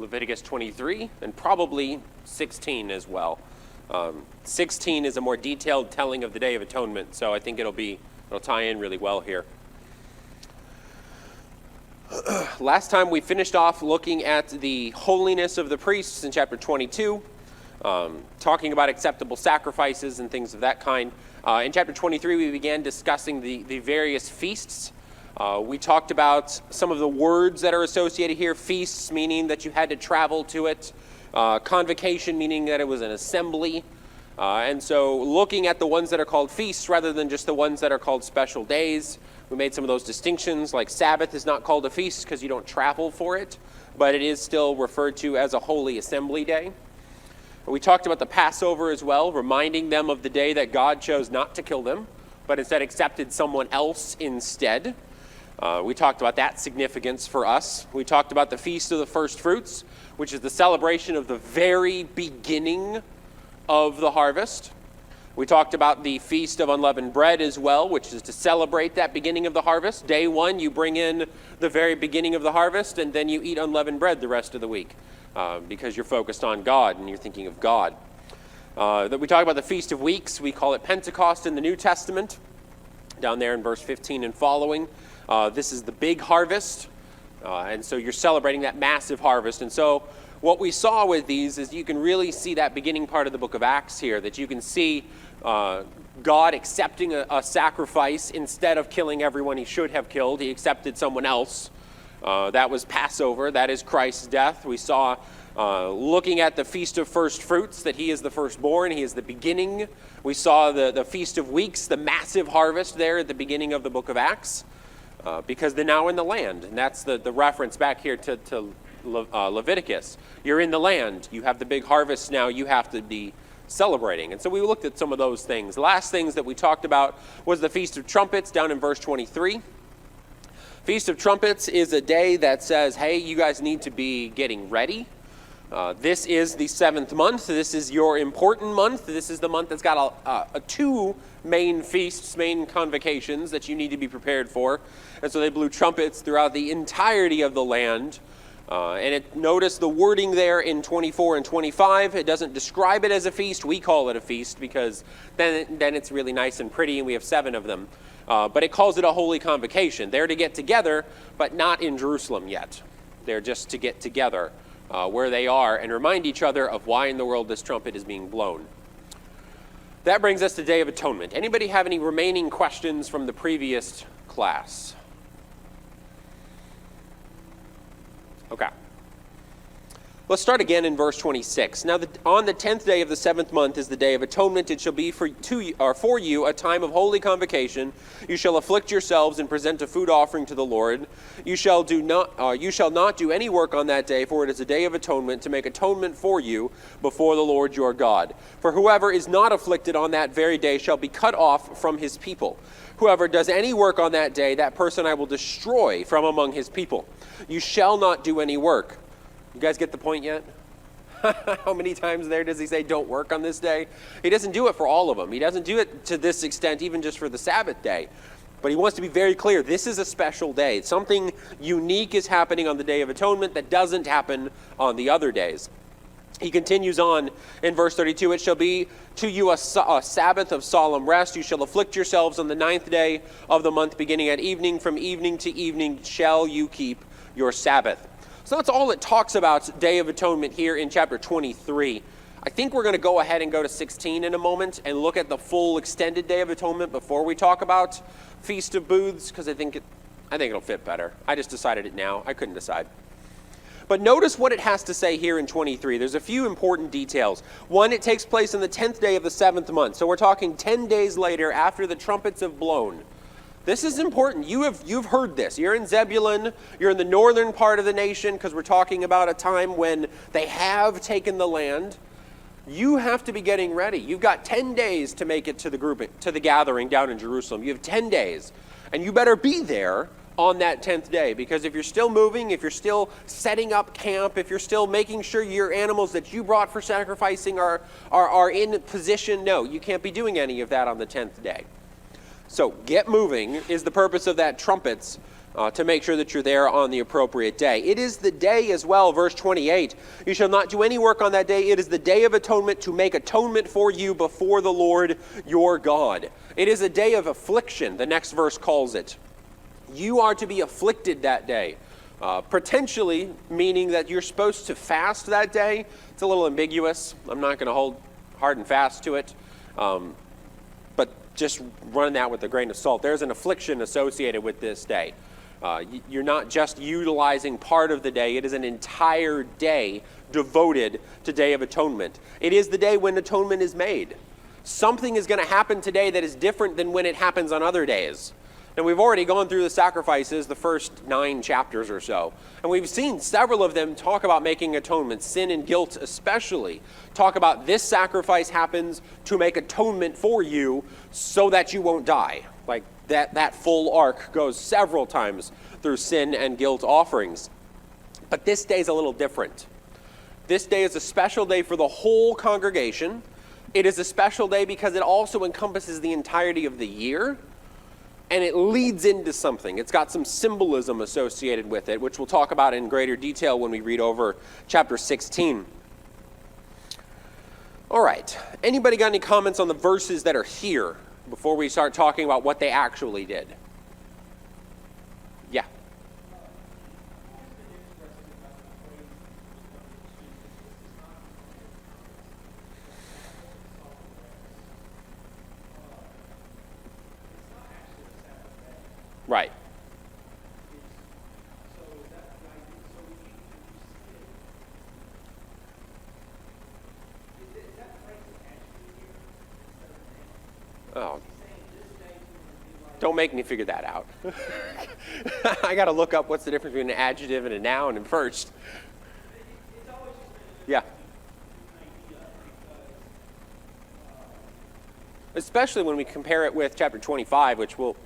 Leviticus 23, and probably 16 as well. 16 is a more detailed telling of the Day of Atonement, so I think it'll tie in really well here. Last time we finished off looking at the holiness of the priests in chapter 22, talking about acceptable sacrifices and things of that kind. In chapter 23, we began discussing the various feasts. We talked about some of the words that are associated here. Feasts, meaning that you had to travel to it. Convocation, meaning that it was an assembly. And so looking at the ones that are called feasts rather than just the ones that are called special days, we made some of those distinctions, like Sabbath is not called a feast because you don't travel for it, but it is still referred to as a holy assembly day. We talked about the Passover as well, reminding them of the day that God chose not to kill them, but instead accepted someone else instead. We talked about that significance for us. We talked about the Feast of the First Fruits, which is the celebration of the very beginning of the harvest. We talked about the Feast of Unleavened Bread as well, which is to celebrate that beginning of the harvest. Day one, you bring in the very beginning of the harvest, and then you eat unleavened bread the rest of the week because you're focused on God and you're thinking of God. We talked about the Feast of Weeks. We call it Pentecost in the New Testament, down there in verse 15 and following. This is the big harvest, and so you're celebrating that massive harvest. And so what we saw with these is you can really see that beginning part of the book of Acts here, that you can see God accepting a sacrifice instead of killing everyone he should have killed. He accepted someone else. That was Passover. That is Christ's death. We saw, looking at the Feast of First Fruits, that he is the firstborn. He is the beginning. We saw the Feast of Weeks, the massive harvest there at the beginning of the book of Acts, because they're now in the land. And that's the reference back here to Leviticus. You're in the land. You have the big harvest now. You have to be celebrating. And so we looked at some of those things. The last things that we talked about was the Feast of Trumpets down in verse 23. Feast of Trumpets is a day that says, hey, you guys need to be getting ready. This is the 7th month. This is your important month. This is the month that's got two main feasts, main convocations that you need to be prepared for. And so they blew trumpets throughout the entirety of the land. Notice the wording there in 24 and 25. It doesn't describe it as a feast. We call it a feast because then it's really nice and pretty and we have 7 of them. But it calls it a holy convocation. They're to get together, but not in Jerusalem yet. They're just to get together where they are and remind each other of why in the world this trumpet is being blown. That brings us to Day of Atonement. Anybody have any remaining questions from the previous class? Okay. Let's start again in verse 26. Now, on the 10th day of the 7th month is the Day of Atonement. It shall be for you a time of holy convocation. You shall afflict yourselves and present a food offering to the Lord. You shall not do any work on that day, for it is a day of atonement, to make atonement for you before the Lord your God. For whoever is not afflicted on that very day shall be cut off from his people. Whoever does any work on that day, that person I will destroy from among his people. You shall not do any work. You guys get the point yet? How many times there does he say don't work on this day? He doesn't do it for all of them. He doesn't do it to this extent even just for the Sabbath day. But he wants to be very clear. This is a special day. Something unique is happening on the Day of Atonement that doesn't happen on the other days. He continues on in verse 32, it shall be to you a Sabbath of solemn rest. You shall afflict yourselves on the 9th day of the month, beginning at evening. From evening to evening shall you keep your Sabbath. So that's all it talks about Day of Atonement here in chapter 23. I think we're going to go ahead and go to 16 in a moment and look at the full extended Day of Atonement before we talk about Feast of Booths, because I think it'll fit better. I just decided it now. I couldn't decide. But notice what it has to say here in 23. There's a few important details. One, it takes place on the 10th day of the 7th month. So we're talking 10 days later after the trumpets have blown. This is important. You've heard this. You're in Zebulun. You're in the northern part of the nation because we're talking about a time when they have taken the land. You have to be getting ready. You've got 10 days to make it to the gathering down in Jerusalem. You have 10 days. And you better be there on that 10th day, because if you're still moving, if you're still setting up camp, if you're still making sure your animals that you brought for sacrificing are in position, no, you can't be doing any of that on the 10th day. So get moving is the purpose of that trumpets to make sure that you're there on the appropriate day. It is the day as well, verse 28. You shall not do any work on that day. It is the day of atonement to make atonement for you before the Lord your God. It is a day of affliction, the next verse calls it. You are to be afflicted that day. Potentially meaning that you're supposed to fast that day. It's a little ambiguous. I'm not going to hold hard and fast to it. But just run that with a grain of salt. There's an affliction associated with this day. You're not just utilizing part of the day. It is an entire day devoted to Day of Atonement. It is the day when atonement is made. Something is going to happen today that is different than when it happens on other days. And we've already gone through the sacrifices, the first 9 chapters or so. And we've seen several of them talk about making atonement, sin and guilt especially. Talk about this sacrifice happens to make atonement for you so that you won't die. Like that full arc goes several times through sin and guilt offerings. But this day is a little different. This day is a special day for the whole congregation. It is a special day because it also encompasses the entirety of the year. And it leads into something. It's got some symbolism associated with it, which we'll talk about in greater detail when we read over chapter 16. All right. Anybody got any comments on the verses that are here before we start talking about what they actually did? Yeah. Right. Oh. Don't make me figure that out. I got to look up what's the difference between an adjective and a noun and first. Yeah. Especially when we compare it with chapter 25, which we'll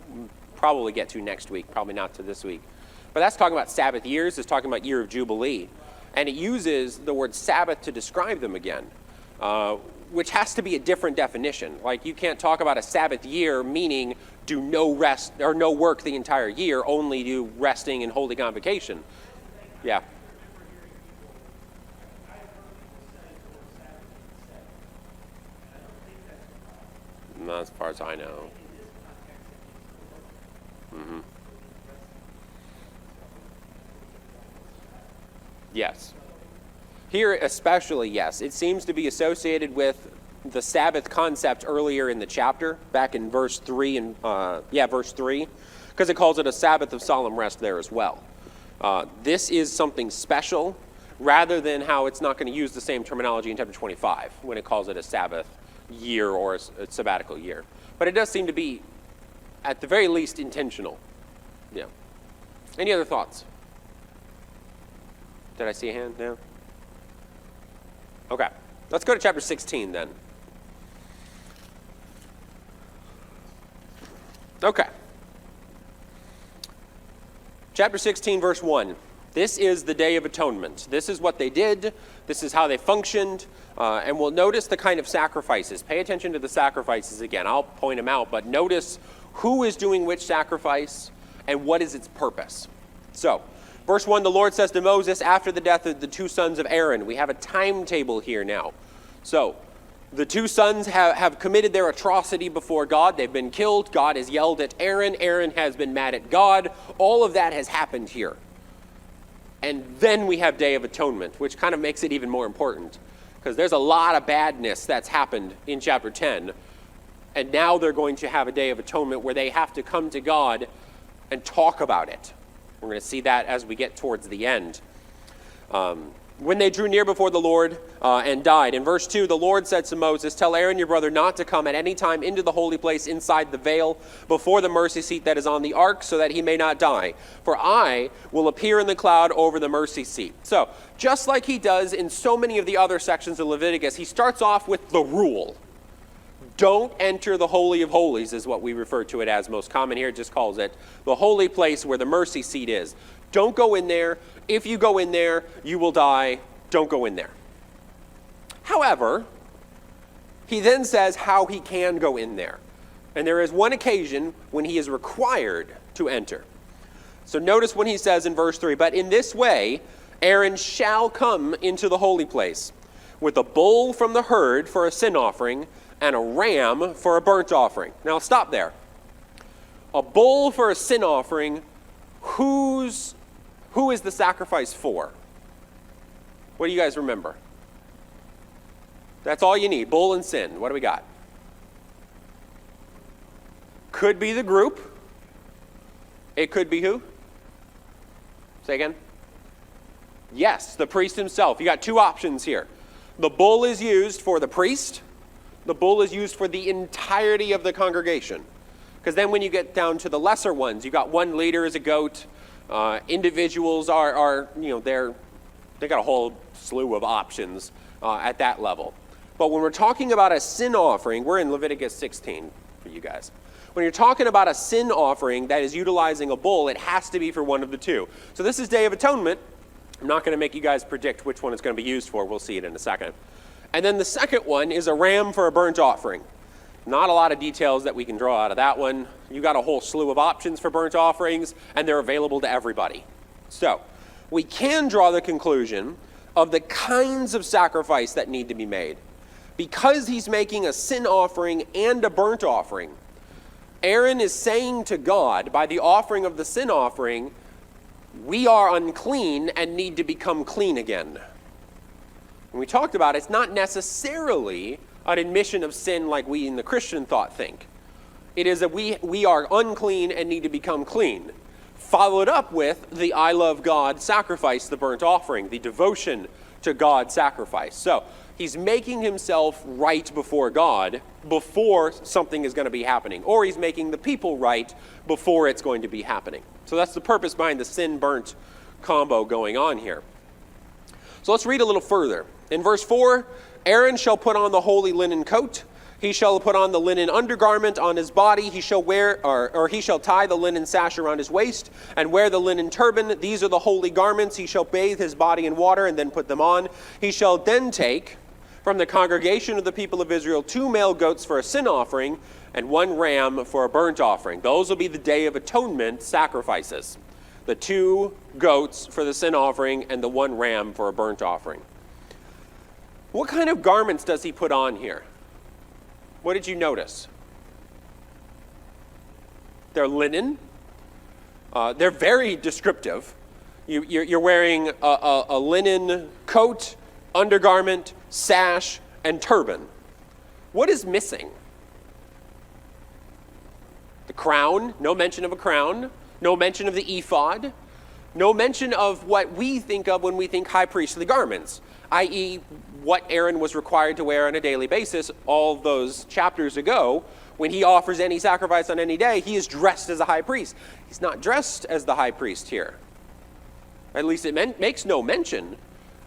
probably get to next week, probably not to this week. But that's talking about Sabbath years, it's talking about year of Jubilee. And it uses the word Sabbath to describe them again, which has to be a different definition. Like you can't talk about a Sabbath year meaning do no rest or no work the entire year, only do resting and holding convocation. Yeah. Not as far as I know. Mm-hmm. Yes. Here especially, yes. It seems to be associated with the Sabbath concept earlier in the chapter, back in verse 3, verse 3, because it calls it a Sabbath of solemn rest there as well. This is something special, rather than how it's not going to use the same terminology in chapter 25, when it calls it a Sabbath year or a sabbatical year. But it does seem to be, at the very least, intentional. Yeah. Any other thoughts? Did I see a hand? No? Okay. Let's go to chapter 16 then. Okay. Chapter 16, verse 1. This is the Day of Atonement. This is what they did. This is how they functioned. And we'll notice the kind of sacrifices. Pay attention to the sacrifices again. I'll point them out, but notice who is doing which sacrifice and what is its purpose. So, verse 1, the Lord says to Moses after the death of the 2 sons of Aaron. We have a timetable here now. So, the 2 sons have committed their atrocity before God. They've been killed. God has yelled at Aaron. Aaron has been mad at God. All of that has happened here. And then we have Day of Atonement, which kind of makes it even more important. Because there's a lot of badness that's happened in chapter 10. And now they're going to have a Day of Atonement where they have to come to God and talk about it. We're going to see that as we get towards the end. When they drew near before the Lord and died. In verse 2, the Lord said to Moses, tell Aaron your brother not to come at any time into the holy place inside the veil before the mercy seat that is on the ark, so that he may not die. For I will appear in the cloud over the mercy seat. So, just like he does in so many of the other sections of Leviticus, he starts off with the rule. Don't enter the Holy of Holies is what we refer to it as. Most common here, it just calls it the holy place where the mercy seat is. Don't go in there. If you go in there, you will die. Don't go in there. However, he then says how he can go in there. And there is one occasion when he is required to enter. So notice when he says in verse 3, but in this way Aaron shall come into the holy place with a bull from the herd for a sin offering and a ram for a burnt offering. Now stop there. A bull for a sin offering, who is the sacrifice for? What do you guys remember? That's all you need, bull and sin. What do we got? Could be the group. It could be who? Say again. Yes, the priest himself. You got two options here. The bull is used for the priest. The bull is used for the entirety of the congregation. Because then when you get down to the lesser ones, you got one leader as a goat. Individuals are they got a whole slew of options at that level. But when we're talking about a sin offering, we're in Leviticus 16 for you guys. When you're talking about a sin offering that is utilizing a bull, it has to be for one of the two. So this is Day of Atonement. I'm not going to make you guys predict which one it's going to be used for. We'll see it in a second. And then the second one is a ram for a burnt offering. Not a lot of details that we can draw out of that one. You got a whole slew of options for burnt offerings, and they're available to everybody. So we can draw the conclusion of the kinds of sacrifice that need to be made. Because he's making a sin offering and a burnt offering, Aaron is saying to God, by the offering of the sin offering, we are unclean and need to become clean again. And we talked about it's not necessarily an admission of sin like we in the Christian thought think. It is that we are unclean and need to become clean. Followed up with the I love God sacrifice, the burnt offering, the devotion to God sacrifice. So he's making himself right before God before something is going to be happening. Or he's making the people right before it's going to be happening. So that's the purpose behind the sin-burnt combo going on here. So let's read a little further. In verse 4, Aaron shall put on the holy linen coat. He shall put on the linen undergarment on his body. He shall wear, or he shall tie the linen sash around his waist and wear the linen turban. These are the holy garments. He shall bathe his body in water and then put them on. He shall then take from the congregation of the people of Israel 2 male goats for a sin offering and 1 ram for a burnt offering. Those will be the Day of Atonement sacrifices. The 2 goats for the sin offering and the 1 ram for a burnt offering. What kind of garments does he put on here? What did you notice? They're linen. They're very descriptive. You're wearing a linen coat, undergarment, sash, and turban. What is missing? The crown. No mention of a crown. No mention of the ephod. No mention of what we think of when we think high priestly garments, i.e. what Aaron was required to wear on a daily basis all those chapters ago. When he offers any sacrifice on any day, he is dressed as a high priest. He's not dressed as the high priest here. At least it makes no mention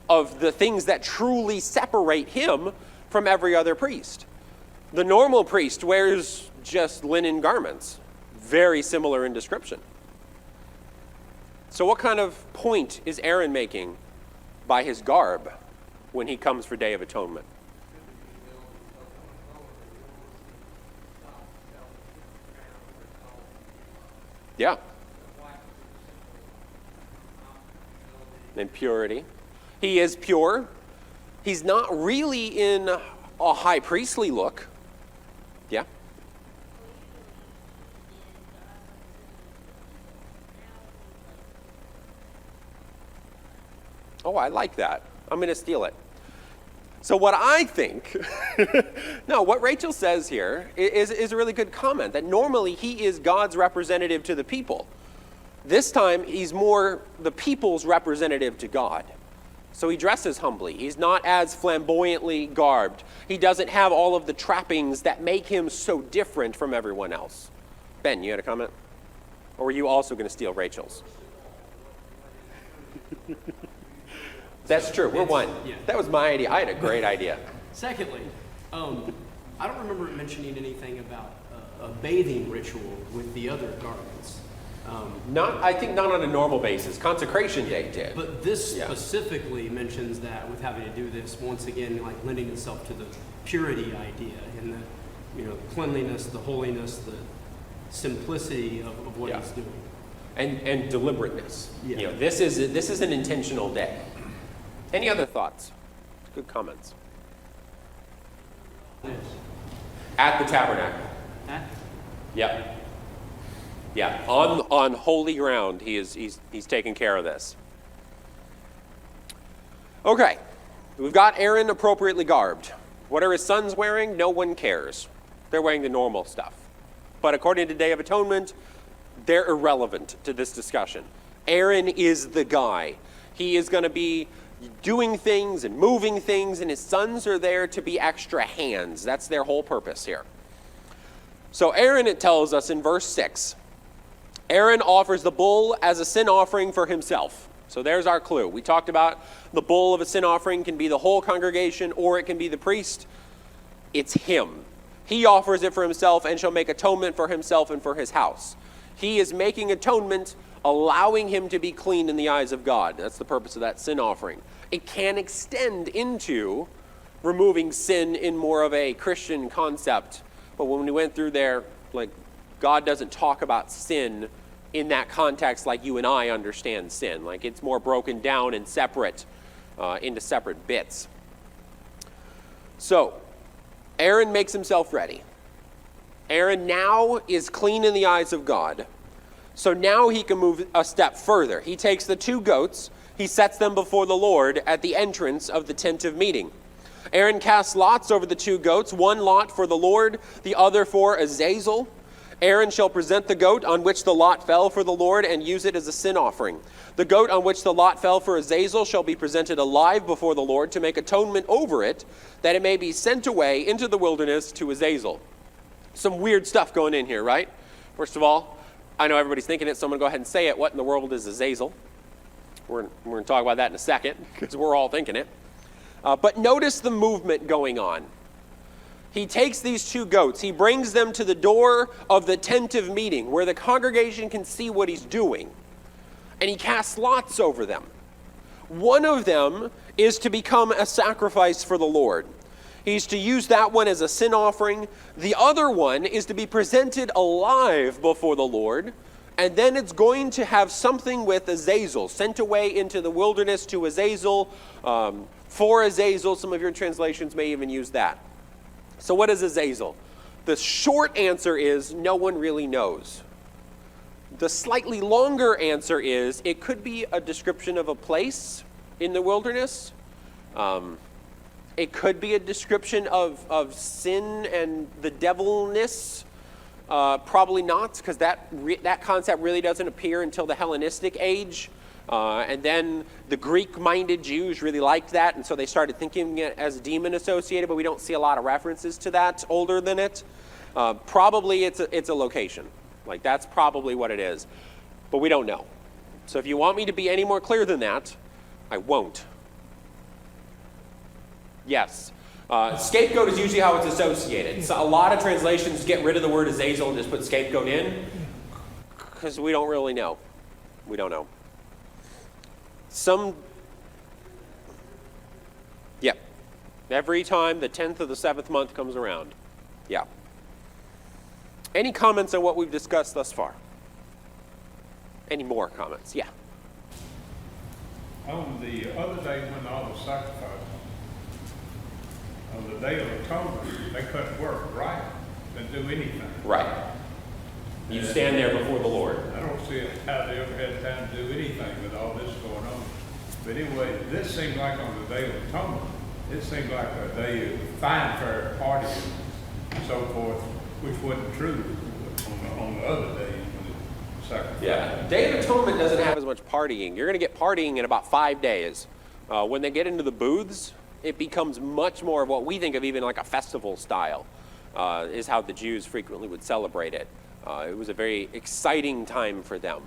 of the things that truly separate him from every other priest. The normal priest wears just linen garments, very similar in description. So what kind of point is Aaron making by his garb when he comes for Day of Atonement? Yeah. And purity. He is pure. He's not really in a high priestly look. Yeah. Oh, I like that. I'm going to steal it. So what I think, no, what Rachel says here is a really good comment, that normally he is God's representative to the people. This time, he's more the people's representative to God. So he dresses humbly. He's not as flamboyantly garbed. He doesn't have all of the trappings that make him so different from everyone else. Ben, you had a comment? Or were you also going to steal Rachel's? That's true. We're one. Yeah. That was my idea. I had a great idea. Secondly, I don't remember it mentioning anything about a bathing ritual with the other garments. I think not on a normal basis. Consecration Day did. But this specifically mentions that with having to do this, once again, like lending itself to the purity idea and the cleanliness, the holiness, the simplicity of what he's doing. and deliberateness. Yeah. You know, this is an intentional day. Any other thoughts? Good comments. Yes. At the tabernacle. Yep. Yeah. On holy ground, he's taking care of this. Okay. We've got Aaron appropriately garbed. What are his sons wearing? No one cares. They're wearing the normal stuff. But according to Day of Atonement, they're irrelevant to this discussion. Aaron is the guy. He is going to be doing things and moving things, and his sons are there to be extra hands. That's their whole purpose here. So Aaron, it tells us in verse 6, Aaron offers the bull as a sin offering for himself. So there's our clue. We talked about the bull of a sin offering can be the whole congregation or it can be the priest. It's him. He offers it for himself and shall make atonement for himself and for his house. He is making atonement, allowing him to be clean in the eyes of God. That's the purpose of that sin offering. It can extend into removing sin in more of a Christian concept. But when we went through there, like, God doesn't talk about sin in that context like you and I understand sin. Like, it's more broken down and separate into separate bits. So, Aaron makes himself ready. Aaron now is clean in the eyes of God. So now he can move a step further. He takes the 2 goats, he sets them before the Lord at the entrance of the tent of meeting. Aaron casts lots over the 2 goats, one lot for the Lord, the other for Azazel. Aaron shall present the goat on which the lot fell for the Lord and use it as a sin offering. The goat on which the lot fell for Azazel shall be presented alive before the Lord to make atonement over it, that it may be sent away into the wilderness to Azazel. Some weird stuff going in here, right? First of all, I know everybody's thinking it, so I'm going to go ahead and say it. What in the world is Azazel? We're going to talk about that in a second, because we're all thinking it. But notice the movement going on. He takes these 2 goats, he brings them to the door of the tent of meeting, where the congregation can see what he's doing, and he casts lots over them. One of them is to become a sacrifice for the Lord. He's to use that one as a sin offering. The other one is to be presented alive before the Lord, and then it's going to have something with Azazel, sent away into the wilderness to Azazel, for Azazel. Some of your translations may even use that. So what is Azazel? The short answer is no one really knows. The slightly longer answer is it could be a description of a place in the wilderness. It could be a description of sin and the devilness. Probably not, because that concept really doesn't appear until the Hellenistic age. And then the Greek-minded Jews really liked that, and so they started thinking it as demon associated, but we don't see a lot of references to that older than it. Probably it's a location. Like, that's probably what it is. But we don't know. So if you want me to be any more clear than that, I won't. Yes. Scapegoat is usually how it's associated. So a lot of translations get rid of the word Azazel and just put scapegoat in, because we don't really know. We don't know. Every time the 10th of the 7th month comes around. Yeah. Any comments on what we've discussed thus far? Any more comments? Yeah. On the other day when all the sacrifices, on the Day of Atonement, they couldn't work, right? Couldn't do anything. Right. You stand there before the Lord. I don't see how they ever had time to do anything with all this going on. But anyway, this seemed like on the Day of Atonement, it seemed like a day of fine fair party and so forth, which wasn't true on the other days when the sacrifice. Yeah. Day of Atonement doesn't have as much partying. You're going to get partying in about 5 days. When they get into the booths, it becomes much more of what we think of even like a festival style, is how the Jews frequently would celebrate it. It was a very exciting time for them.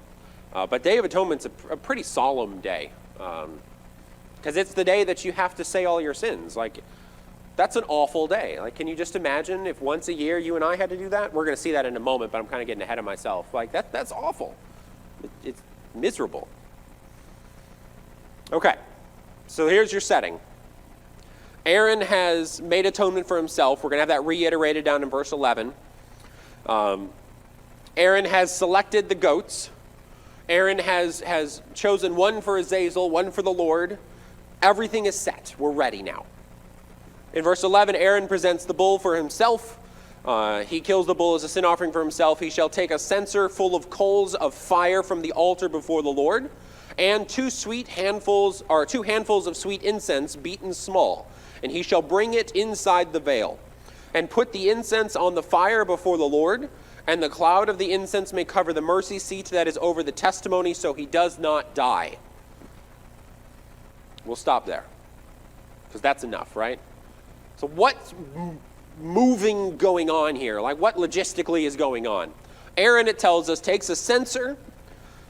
But Day of Atonement's a pretty solemn day, because it's the day that you have to say all your sins. Like, that's an awful day. Like, can you just imagine if once a year you and I had to do that? We're going to see that in a moment, but I'm kind of getting ahead of myself. Like, that's awful. It's miserable. Okay, so here's your setting. Aaron has made atonement for himself. We're going to have that reiterated down in verse 11. Aaron has selected the goats, Aaron has chosen one for Azazel, one for the Lord. Everything is set. We're ready now. In verse 11, Aaron presents the bull for himself. He kills the bull as a sin offering for himself. He shall take a censer full of coals of fire from the altar before the Lord, and two handfuls of sweet incense beaten small, and he shall bring it inside the veil, and put the incense on the fire before the Lord, and the cloud of the incense may cover the mercy seat that is over the testimony, so he does not die. We'll stop there, because that's enough, right? So what's moving going on here? Like, what logistically is going on? Aaron, it tells us, takes a censer.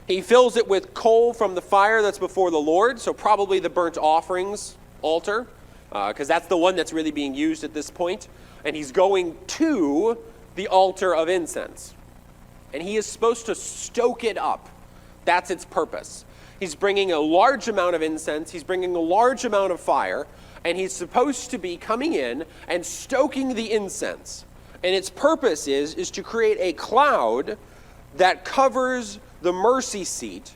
He fills it with coal from the fire that's before the Lord, so probably the burnt offerings altar, because that's the one that's really being used at this point. And he's going to the altar of incense. And he is supposed to stoke it up. That's its purpose. He's bringing a large amount of incense. He's bringing a large amount of fire. And he's supposed to be coming in and stoking the incense. And its purpose is to create a cloud that covers the mercy seat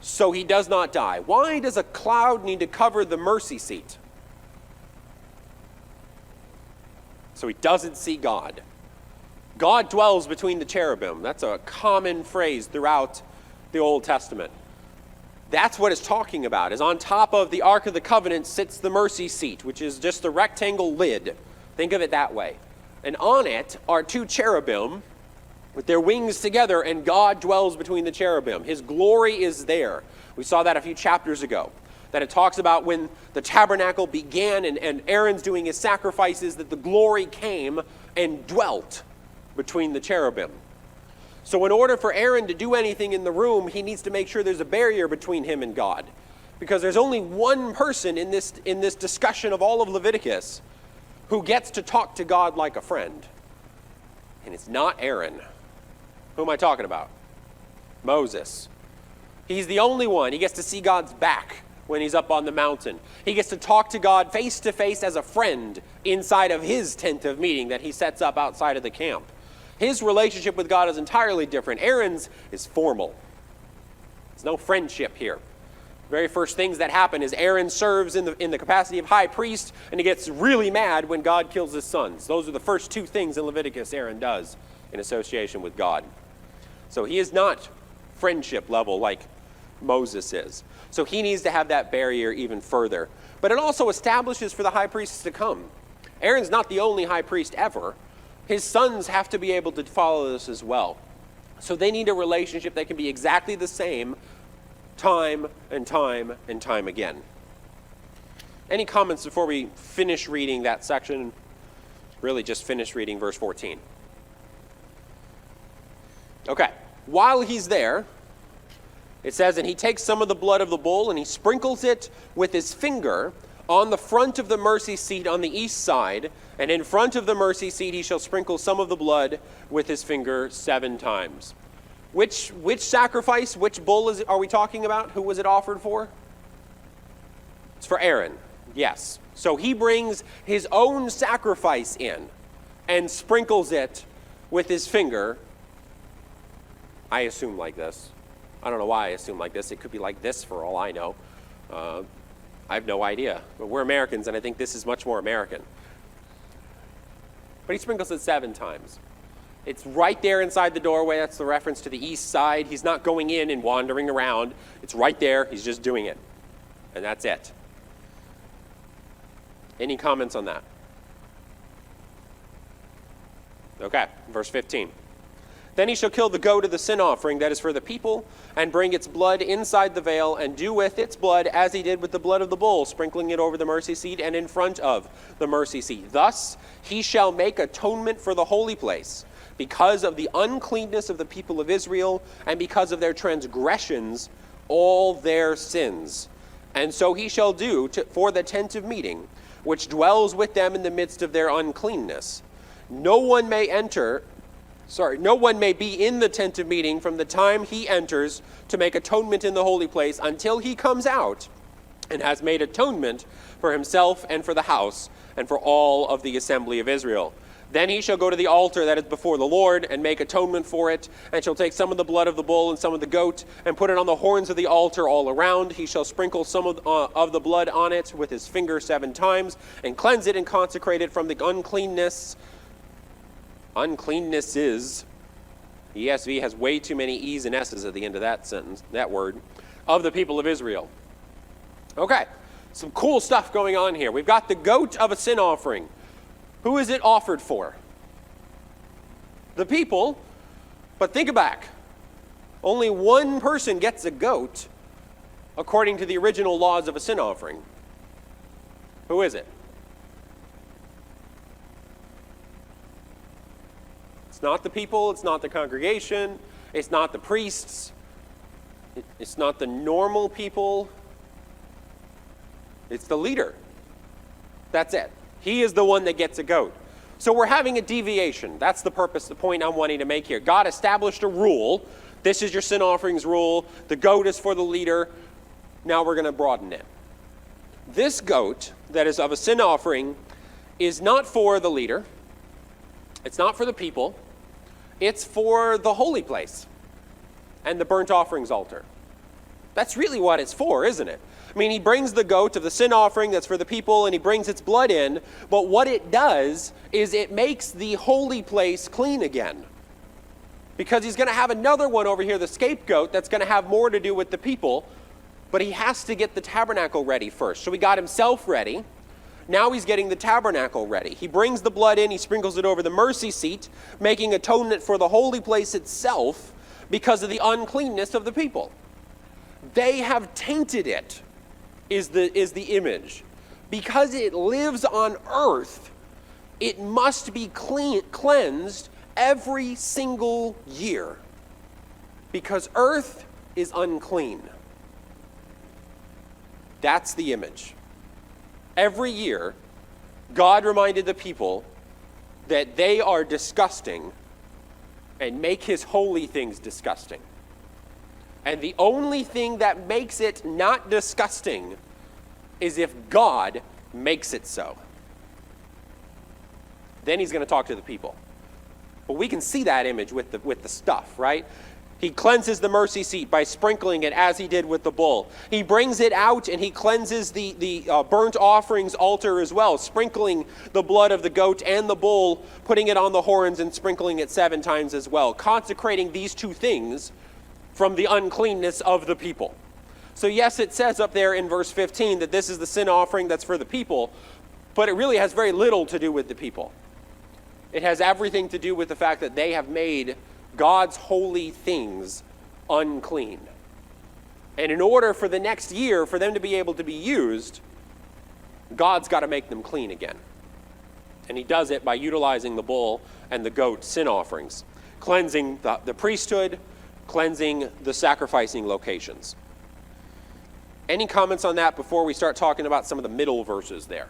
so he does not die. Why does a cloud need to cover the mercy seat? So he doesn't see God. God dwells between the cherubim. That's a common phrase throughout the Old Testament. That's what it's talking about, is on top of the Ark of the Covenant sits the mercy seat, which is just a rectangle lid. Think of it that way. And on it are two cherubim with their wings together, and God dwells between the cherubim. His glory is there. We saw that a few chapters ago, that it talks about when the tabernacle began and Aaron's doing his sacrifices, that the glory came and dwelt between the cherubim. So in order for Aaron to do anything in the room, he needs to make sure there's a barrier between him and God. Because there's only one person in this discussion of all of Leviticus who gets to talk to God like a friend. And it's not Aaron. Who am I talking about? Moses. He's the only one. He gets to see God's back when he's up on the mountain. He gets to talk to God face to face as a friend inside of his tent of meeting that he sets up outside of the camp. His relationship with God is entirely different. Aaron's is formal. There's no friendship here. The very first things that happen is Aaron serves in the capacity of high priest, and he gets really mad when God kills his sons. Those are the first two things in Leviticus Aaron does in association with God. So he is not friendship level like Moses is. So he needs to have that barrier even further. But it also establishes for the high priests to come. Aaron's not the only high priest ever. His sons have to be able to follow this as well. So they need a relationship that can be exactly the same time and time and time again. Any comments before we finish reading that section? Really just finish reading verse 14. Okay. While he's there, it says, and he takes some of the blood of the bull and he sprinkles it with his finger on the front of the mercy seat on the east side, and in front of the mercy seat he shall sprinkle some of the blood with his finger 7 times. Which sacrifice, which bull are we talking about? Who was it offered for? It's for Aaron, yes. So he brings his own sacrifice in and sprinkles it with his finger. I assume like this. I don't know why I assume like this. It could be like this for all I know. I have no idea. But we're Americans, and I think this is much more American. But he sprinkles it 7 times. It's right there inside the doorway. That's the reference to the east side. He's not going in and wandering around. It's right there. He's just doing it. And that's it. Any comments on that? Okay, verse 15. Then he shall kill the goat of the sin offering that is for the people, and bring its blood inside the veil, and do with its blood as he did with the blood of the bull, sprinkling it over the mercy seat and in front of the mercy seat. Thus he shall make atonement for the holy place, because of the uncleanness of the people of Israel, and because of their transgressions, all their sins. And so he shall do for the tent of meeting, which dwells with them in the midst of their uncleanness. No one may be in the tent of meeting from the time he enters to make atonement in the holy place until he comes out and has made atonement for himself and for the house and for all of the assembly of Israel. Then he shall go to the altar that is before the Lord and make atonement for it, and shall take some of the blood of the bull and some of the goat and put it on the horns of the altar all around. He shall sprinkle some of the blood on it with his finger 7 times and cleanse it and consecrate it from the uncleanness. Uncleannesses. ESV has way too many E's and S's at the end of that sentence, that word, of the people of Israel. Okay, some cool stuff going on here. We've got the goat of a sin offering. Who is it offered for? The people. But think back. Only one person gets a goat according to the original laws of a sin offering. Who is it? It's not the people. It's not the congregation. It's not the priests. It's not the normal people. It's the leader. That's it. He is the one that gets a goat. So we're having a deviation. That's the purpose, the point I'm wanting to make here. God established a rule. This is your sin offerings rule. The goat is for the leader. Now we're going to broaden it. This goat that is of a sin offering is not for the leader. It's not for the people. It's for the holy place and the burnt offerings altar. That's really what it's for, isn't it? I mean, he brings the goat of the sin offering that's for the people, and he brings its blood in, but what it does is it makes the holy place clean again. Because he's going to have another one over here, the scapegoat, that's going to have more to do with the people, but he has to get the tabernacle ready first. So he got himself ready. Now he's getting the tabernacle ready. He brings the blood in, he sprinkles it over the mercy seat, making atonement for the holy place itself because of the uncleanness of the people. They have tainted it. Is the image. Because it lives on earth, it must be cleansed every single year. Because earth is unclean. That's the image. Every year, God reminded the people that they are disgusting and make his holy things disgusting. And the only thing that makes it not disgusting is if God makes it so. Then he's going to talk to the people. But we can see that image with the stuff, right? He cleanses the mercy seat by sprinkling it as he did with the bull. He brings it out and he cleanses the burnt offerings altar as well, sprinkling the blood of the goat and the bull, putting it on the horns and sprinkling it 7 times as well, consecrating these two things from the uncleanness of the people. So yes, it says up there in verse 15 that this is the sin offering that's for the people, but it really has very little to do with the people. It has everything to do with the fact that they have made God's holy things unclean. And in order for the next year, for them to be able to be used, God's got to make them clean again. And he does it by utilizing the bull and the goat sin offerings, cleansing the priesthood, cleansing the sacrificing locations. Any comments on that before we start talking about some of the middle verses there?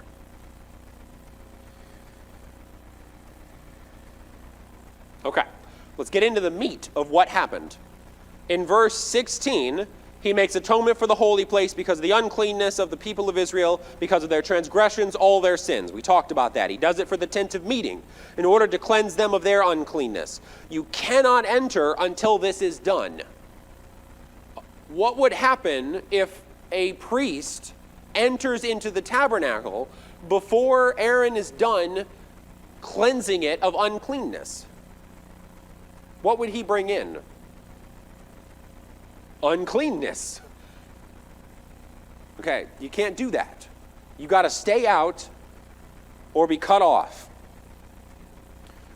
Okay, let's get into the meat of what happened. In verse 16, he makes atonement for the holy place because of the uncleanness of the people of Israel, because of their transgressions, all their sins. We talked about that. He does it for the tent of meeting in order to cleanse them of their uncleanness. You cannot enter until this is done. What would happen if a priest enters into the tabernacle before Aaron is done cleansing it of uncleanness? What would he bring in? Uncleanness. Okay, you can't do that. You got to stay out or be cut off.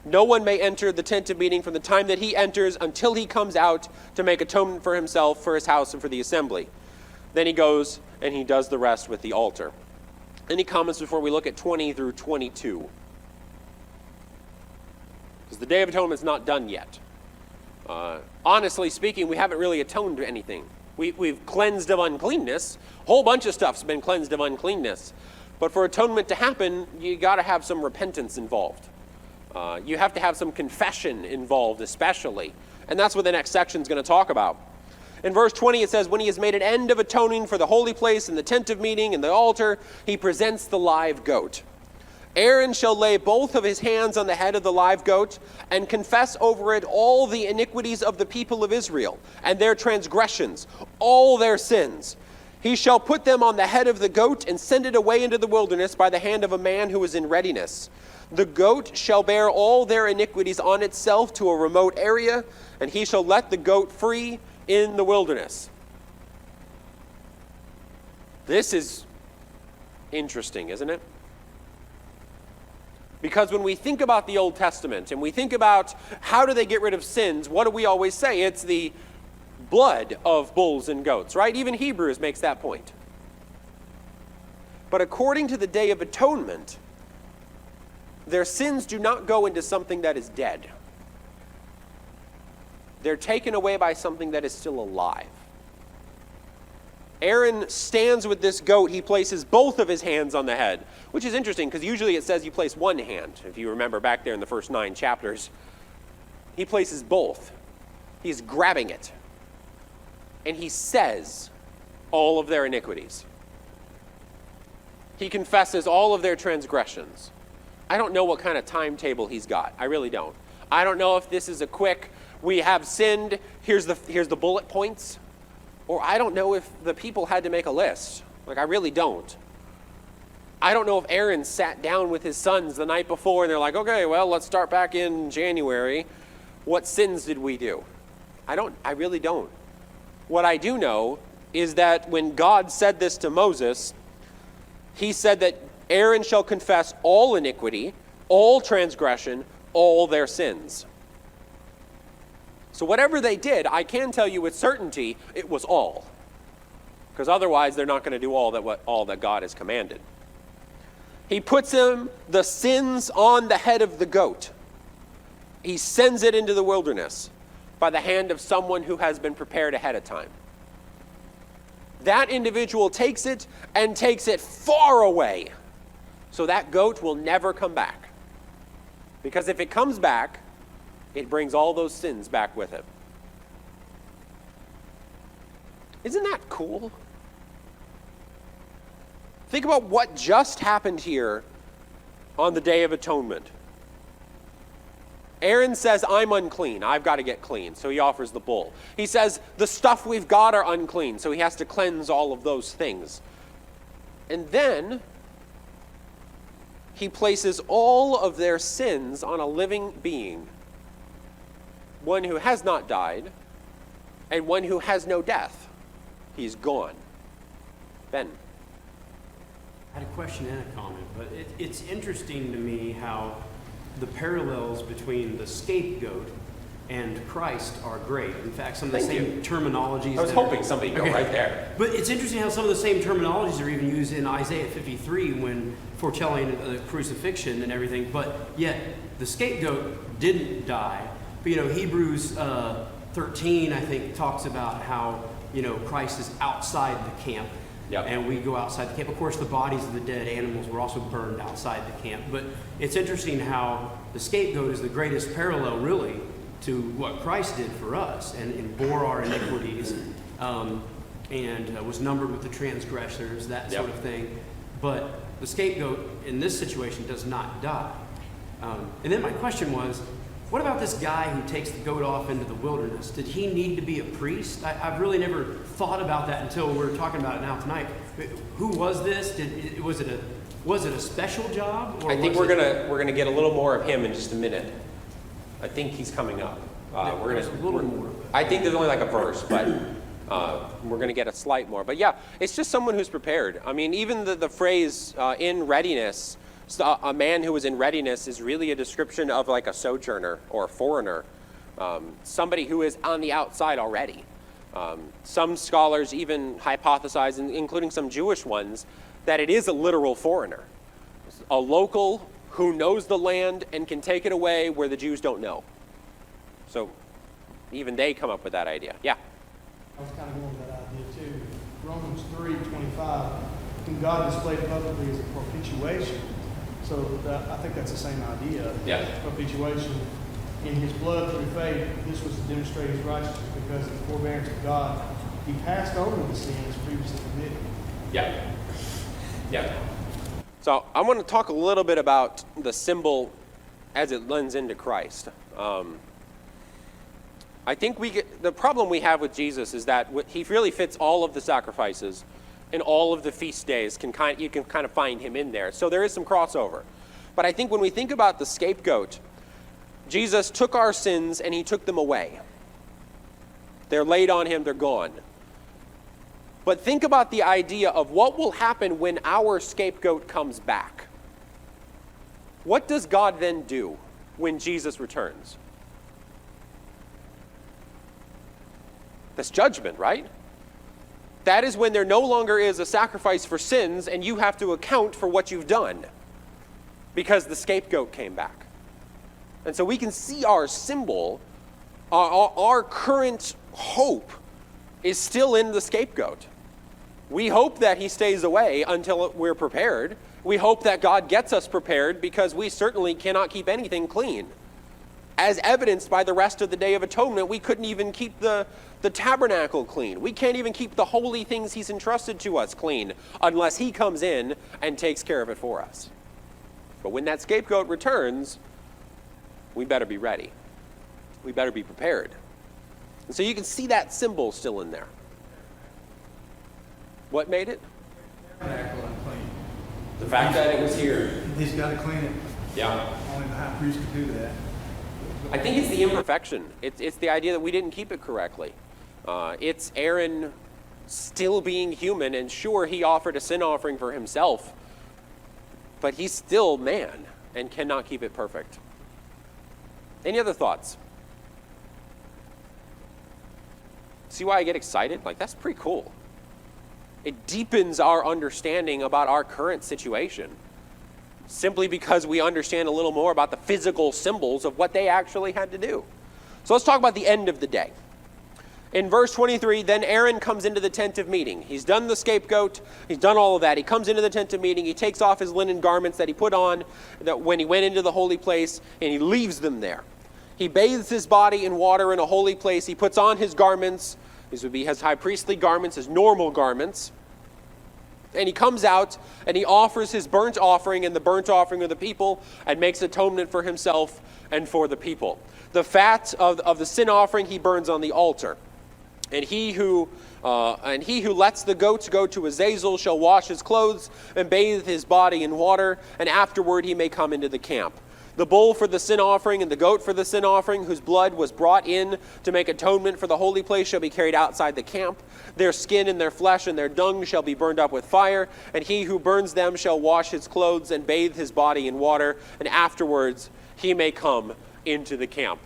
No one may enter the tent of meeting from the time that he enters until he comes out to make atonement for himself, for his house, and for the assembly. Then he goes and he does the rest with the altar. Any comments before we look at 20 through 22? Because the Day of Atonement is not done yet. Honestly speaking, we haven't really atoned to anything. We've cleansed of uncleanness. A whole bunch of stuff's been cleansed of uncleanness. But for atonement to happen, you got to have some repentance involved. You have to have some confession involved, especially. And that's what the next section is going to talk about. In verse 20, it says, when he has made an end of atoning for the holy place and the tent of meeting and the altar, he presents the live goat. Aaron shall lay both of his hands on the head of the live goat and confess over it all the iniquities of the people of Israel and their transgressions, all their sins. He shall put them on the head of the goat and send it away into the wilderness by the hand of a man who is in readiness. The goat shall bear all their iniquities on itself to a remote area, and he shall let the goat free in the wilderness. This is interesting, isn't it? Because when we think about the Old Testament and we think about how do they get rid of sins, what do we always say? It's the blood of bulls and goats, right? Even Hebrews makes that point. But according to the Day of Atonement, their sins do not go into something that is dead. They're taken away by something that is still alive. Aaron stands with this goat. He places both of his hands on the head, which is interesting because usually it says you place one hand. If you remember back there in the first 9 chapters, he places both. He's grabbing it. And he says all of their iniquities. He confesses all of their transgressions. I don't know what kind of timetable he's got. I really don't. I don't know if this is a quick, we have sinned, here's the bullet points. Or I don't know if the people had to make a list. Like, I really don't. I don't know if Aaron sat down with his sons the night before and they're like, okay, well, let's start back in January. What sins did we do? I really don't. What I do know is that when God said this to Moses, he said that Aaron shall confess all iniquity, all transgression, all their sins. So whatever they did, I can tell you with certainty, it was all. Because otherwise, they're not going to do all that God has commanded. He puts the sins on the head of the goat. He sends it into the wilderness by the hand of someone who has been prepared ahead of time. That individual takes it and takes it far away, so that goat will never come back. Because if it comes back, it brings all those sins back with it. Isn't that cool? Think about what just happened here on the Day of Atonement. Aaron says, I'm unclean. I've got to get clean. So he offers the bull. He says, the stuff we've got are unclean. So he has to cleanse all of those things. And then he places all of their sins on a living being. One who has not died, and one who has no death. He's gone. Ben. I had a question and a comment, but it's interesting to me how the parallels between the scapegoat and Christ are great. In fact, some of the same terminologies. I was hoping somebody would go right there. But it's interesting how some of the same terminologies are even used in Isaiah 53 when foretelling the crucifixion and everything, but yet the scapegoat didn't die. But, Hebrews 13, I think, talks about how, Christ is outside the camp. Yep. And we go outside the camp. Of course, the bodies of the dead animals were also burned outside the camp. But it's interesting how the scapegoat is the greatest parallel, really, to what Christ did for us and bore our iniquities and was numbered with the transgressors, that sort of thing. But the scapegoat in this situation does not die. And then my question was, what about this guy who takes the goat off into the wilderness? Did he need to be a priest? I've really never thought about that until we're talking about it now tonight. Who was this? Was it a special job? Or I think we're gonna get a little more of him in just a minute. I think he's coming up. There's a little more. I think there's only like a verse, but we're going to get a slight more. But yeah, it's just someone who's prepared. I mean, even the phrase in readiness, a man who is in readiness is really a description of like a sojourner or a foreigner, somebody who is on the outside already. Some scholars even hypothesize, including some Jewish ones, that it is a literal foreigner, a local who knows the land and can take it away where the Jews don't know. So even they come up with that idea. Yeah? I was kind of going with that idea too. Romans 3:25, whom God displayed publicly as a propitiation. So I think that's the same idea. Yeah. Propitiation. In his blood through faith, this was to demonstrate his righteousness because of the forbearance of God. He passed over the sins previously committed. Yeah. Yeah. So I want to talk a little bit about the symbol as it lends into Christ. I think the problem we have with Jesus is that he really fits all of the sacrifices and all of the feast days. You can kind of find him in there. So there is some crossover. But I think when we think about the scapegoat, Jesus took our sins and he took them away. They're laid on him, they're gone. But think about the idea of what will happen when our scapegoat comes back. What does God then do when Jesus returns? That's judgment, right? That is when there no longer is a sacrifice for sins and you have to account for what you've done because the scapegoat came back. And so we can see our symbol, our current hope is still in the scapegoat. We hope that he stays away until we're prepared. We hope that God gets us prepared because we certainly cannot keep anything clean. As evidenced by the rest of the Day of Atonement, we couldn't even keep the tabernacle clean. We can't even keep the holy things he's entrusted to us clean unless he comes in and takes care of it for us. But when that scapegoat returns, we better be ready. We better be prepared. And so you can see that symbol still in there. What made it? Tabernacle unclean. The fact that it was here. He's got to clean it. Yeah. Only the high priest could do that. I think it's the imperfection. It's the idea that we didn't keep it correctly. It's Aaron still being human, and sure, he offered a sin offering for himself, but he's still man and cannot keep it perfect. Any other thoughts? See why I get excited? Like, that's pretty cool. It deepens our understanding about our current situation, simply because we understand a little more about the physical symbols of what they actually had to do. So let's talk about the end of the day. In verse 23, then Aaron comes into the tent of meeting. He's done the scapegoat. He's done all of that. He comes into the tent of meeting. He takes off his linen garments that he put on when he went into the holy place, and he leaves them there. He bathes his body in water in a holy place. He puts on his garments. These would be his high priestly garments, his normal garments. And he comes out and he offers his burnt offering and the burnt offering of the people and makes atonement for himself and for the people. The fat of the sin offering he burns on the altar. And he who lets the goats go to Azazel shall wash his clothes and bathe his body in water, and afterward he may come into the camp. The bull for the sin offering and the goat for the sin offering, whose blood was brought in to make atonement for the holy place, shall be carried outside the camp. Their skin and their flesh and their dung shall be burned up with fire, and he who burns them shall wash his clothes and bathe his body in water, and afterwards he may come into the camp.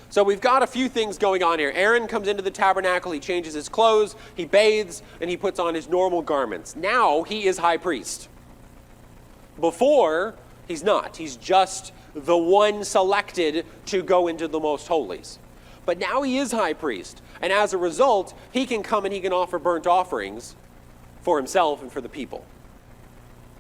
So we've got a few things going on here. Aaron comes into the tabernacle, he changes his clothes, he bathes, and he puts on his normal garments. Now he is high priest. Before, he's not. He's just the one selected to go into the most holies. But now he is high priest. And as a result, he can come and he can offer burnt offerings for himself and for the people.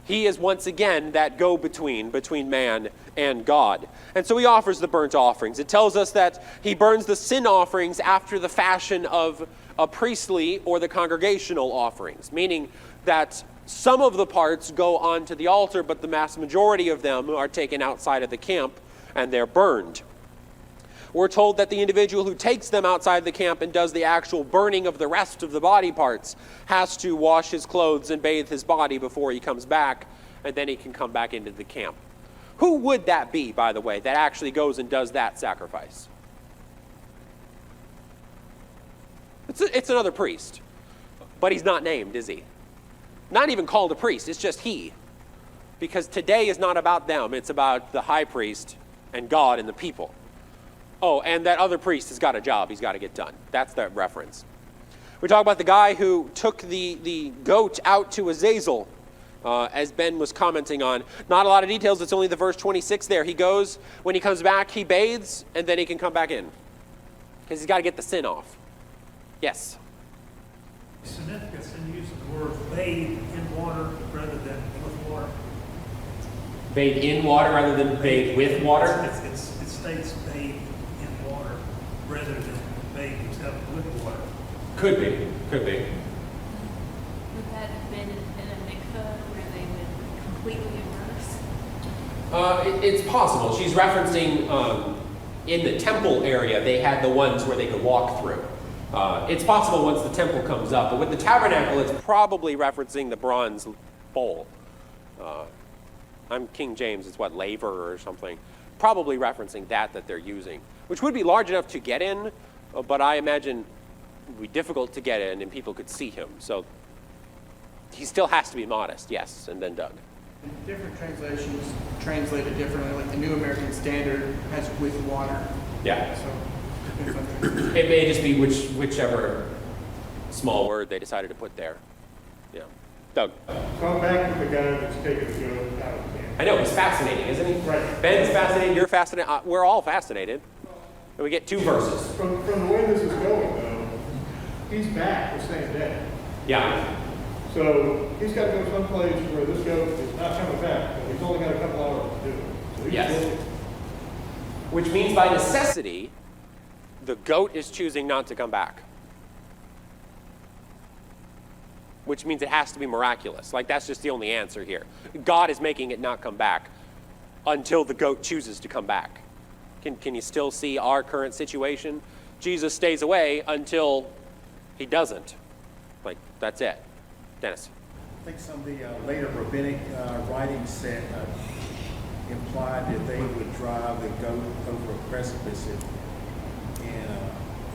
He is once again that go-between between man and God. And so he offers the burnt offerings. It tells us that he burns the sin offerings after the fashion of a priestly or the congregational offerings, meaning that some of the parts go onto the altar, but the mass majority of them are taken outside of the camp and they're burned. We're told that the individual who takes them outside the camp and does the actual burning of the rest of the body parts has to wash his clothes and bathe his body before he comes back, and then he can come back into the camp. Who would that be, by the way, that actually goes and does that sacrifice? It's another priest, but he's not named, is he? Not even called a priest, it's just he. Because today is not about them, it's about the high priest and God and the people. Oh, and that other priest has got a job he's got to get done. That's that reference. We talk about the guy who took the goat out to Azazel, as Ben was commenting on. Not a lot of details, it's only the verse 26 there. He goes, when he comes back, he bathes, and then he can come back in. Because he's got to get the sin off. Yes? Significance in use of the word bathe in water rather than with water. Bathe in water rather than bathe with water? It states bathe in water rather than bathe himself with water. Could be. Would that have been in a mikveh where they would It's possible. She's referencing in the temple area, they had the ones where they could walk through. It's possible once the temple comes up, but with the tabernacle, it's probably referencing the bronze bowl. I'm King James, it's what, laver or something. Probably referencing that they're using, which would be large enough to get in, but I imagine it would be difficult to get in and people could see him. So he still has to be modest, yes, and then Doug. Different translations translate it differently. Like the New American Standard has with water. Yeah. So depends on translation. It may just be whichever small word they decided to put there. Yeah. Doug. So I'm back with the guy that's taking the goat out of the camp. I know, he's fascinating, isn't he? Right. Ben's fascinated, you're fascinated, we're all fascinated. And we get two verses. From the way this is going, though, he's back the same day. Yeah. So he's got to go someplace where this goat is not coming back, but he's only got a couple hours to do it. So he's Yes. busy. Which means by necessity, the goat is choosing not to come back. Which means it has to be miraculous. Like, that's just the only answer here. God is making it not come back until the goat chooses to come back. Can you still see our current situation? Jesus stays away until he doesn't. Like, that's it. Dennis. I think some of the later rabbinic writings said, implied that they would drive the goat over a precipice and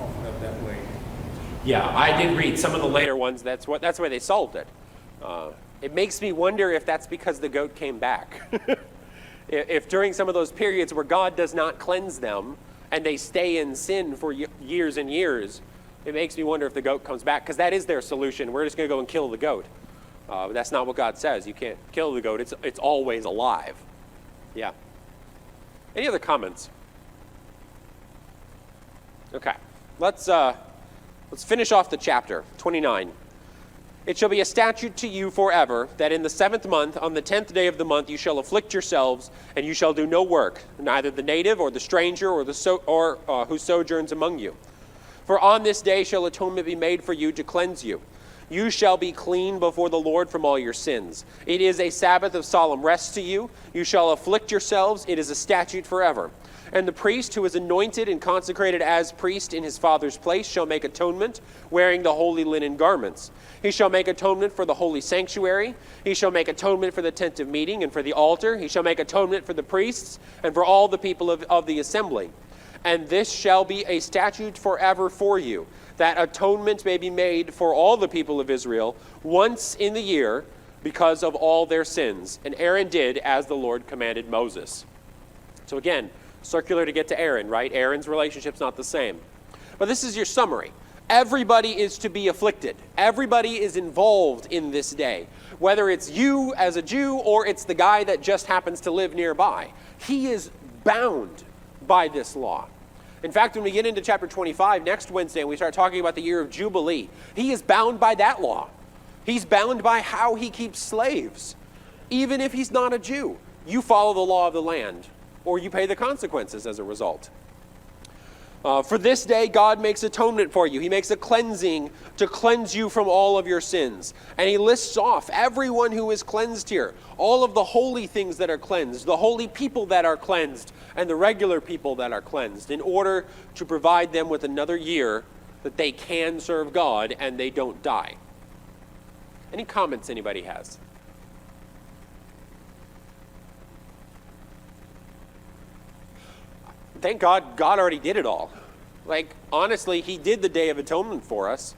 offer it up that way. Yeah, I did read some of the later ones. That's why they solved it. It makes me wonder if that's because the goat came back. If during some of those periods where God does not cleanse them and they stay in sin for years and years, it makes me wonder if the goat comes back, because that is their solution. We're just going to go and kill the goat. But that's not what God says. You can't kill the goat. It's always alive. Yeah. Any other comments? Okay. Let's finish off the chapter, 29. It shall be a statute to you forever, that in the 7th month, on the 10th day of the month, you shall afflict yourselves, and you shall do no work, neither the native or the stranger or who sojourns among you. For on this day shall atonement be made for you to cleanse you. You shall be clean before the Lord from all your sins. It is a Sabbath of solemn rest to you. You shall afflict yourselves. It is a statute forever. And the priest who is anointed and consecrated as priest in his father's place shall make atonement, wearing the holy linen garments. He shall make atonement for the holy sanctuary. He shall make atonement for the tent of meeting and for the altar. He shall make atonement for the priests and for all the people of the assembly. And this shall be a statute forever for you, that atonement may be made for all the people of Israel once in the year because of all their sins. And Aaron did as the Lord commanded Moses. So again, circular to get to Aaron, right? Aaron's relationship's not the same. But this is your summary. Everybody is to be afflicted. Everybody is involved in this day. Whether it's you as a Jew or it's the guy that just happens to live nearby. He is bound by this law. In fact, when we get into chapter 25 next Wednesday and we start talking about the year of Jubilee, he is bound by that law. He's bound by how he keeps slaves. Even if he's not a Jew, you follow the law of the land or you pay the consequences as a result. For this day, God makes atonement for you. He makes a cleansing to cleanse you from all of your sins. And he lists off everyone who is cleansed here. All of the holy things that are cleansed, the holy people that are cleansed, and the regular people that are cleansed, in order to provide them with another year that they can serve God and they don't die. Any comments anybody has? Thank God, God already did it all. Like, honestly, he did the Day of Atonement for us.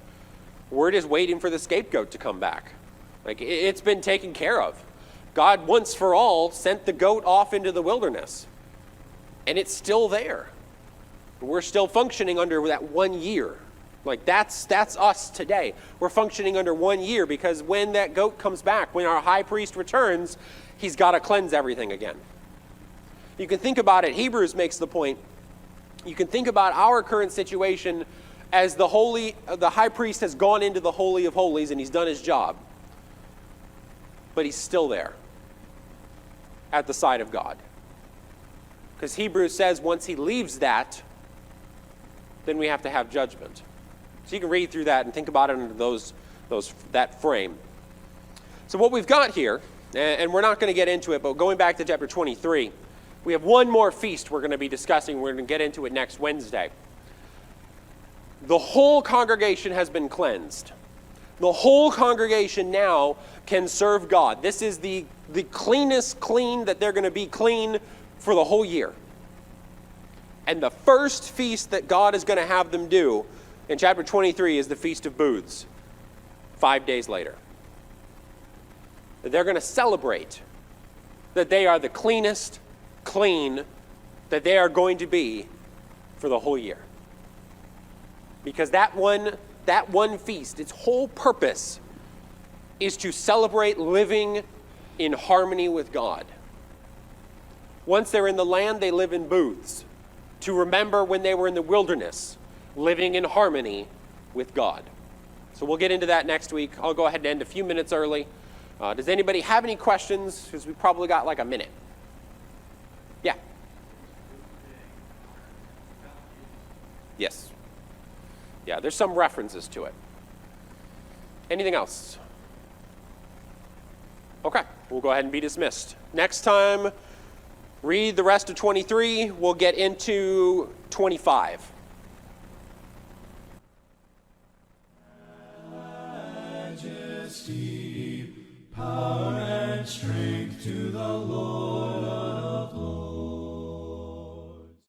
We're just waiting for the scapegoat to come back. Like, it's been taken care of. God, once for all, sent the goat off into the wilderness. And it's still there. We're still functioning under that 1 year. Like, that's us today. We're functioning under 1 year because when that goat comes back, when our high priest returns, he's got to cleanse everything again. You can think about it. Hebrews makes the point. You can think about our current situation as the high priest has gone into the Holy of Holies and he's done his job. But he's still there at the side of God. Because Hebrews says once he leaves that, then we have to have judgment. So you can read through that and think about it under that frame. So what we've got here And we're not going to get into it, but going back to chapter 23, we have one more feast we're going to be discussing. We're going to get into it next Wednesday. The whole congregation has been cleansed. The whole congregation now can serve God. This is the cleanest clean that they're going to be clean for the whole year. And the first feast that God is going to have them do in chapter 23 is the Feast of Booths, 5 days later. They're going to celebrate that they are the cleanest clean that they are going to be for the whole year. Because that one feast, its whole purpose is to celebrate living in harmony with God. Once they're in the land, they live in booths to remember when they were in the wilderness, living in harmony with God. So we'll get into that next week. I'll go ahead and end a few minutes early. Does anybody have any questions? Because we probably got like a minute. Yeah. Yes. Yeah, there's some references to it. Anything else? Okay, we'll go ahead and be dismissed. Next time, read the rest of 23. We'll get into 25. Majesty.